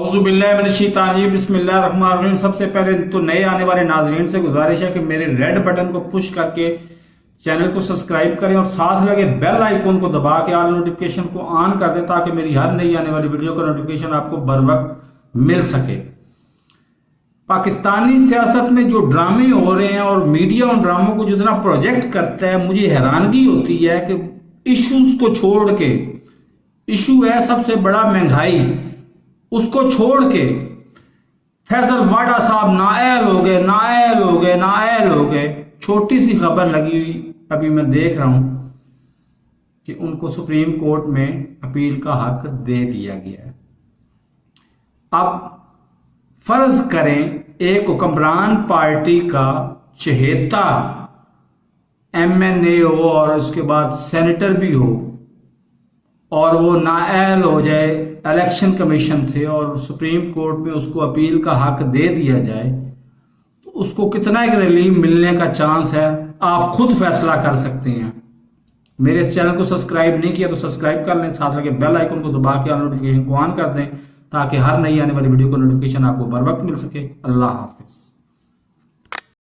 اعوذ باللہ من الشیطان الرجیم بسم اللہ الرحمن الرحیم۔ سب سے پہلے تو نئے آنے والے ناظرین سے گزارش ہے کہ میرے ریڈ بٹن کو پش کر کے چینل کو سبسکرائب کریں اور ساتھ لگے بیل آئیکن کو دبا کے آل نوٹیفیکیشن کو آن کر دیں تاکہ میری ہر نئی آنے والی ویڈیو کا نوٹیفیکیشن آپ کو بر وقت مل سکے۔ پاکستانی سیاست میں جو ڈرامے ہو رہے ہیں اور میڈیا ان ڈراموں کو جتنا پروجیکٹ کرتا ہے، مجھے حیرانگی ہوتی ہے کہ ایشوز کو چھوڑ کے، ایشو ہے سب سے بڑا مہنگائی، اس کو چھوڑ کے فیصل واڈا صاحب نااہل ہو گئے، نااہل ہو گئے، نااہل ہو گئے۔ چھوٹی سی خبر لگی ہوئی ابھی میں دیکھ رہا ہوں کہ ان کو سپریم کورٹ میں اپیل کا حق دے دیا گیا ہے۔ اب فرض کریں ایک حکمران پارٹی کا چہیتا ایم این اے ہو اور اس کے بعد سینیٹر بھی ہو اور وہ نااہل ہو جائے الیکشن کمیشن سے اور سپریم کورٹ میں اس کو اپیل کا حق دے دیا جائے تو اس کو کتنا ایک ریلیف ملنے کا چانس ہے، آپ خود فیصلہ کر سکتے ہیں۔ میرے اس چینل کو سبسکرائب نہیں کیا تو سبسکرائب کر لیں، ساتھ لگے بیل آئیکن کو دبا کے نوٹیفیکیشن کو آن کر دیں تاکہ ہر نئی آنے والی ویڈیو کو نوٹیفیکیشن آپ کو بر وقت مل سکے۔ اللہ حافظ۔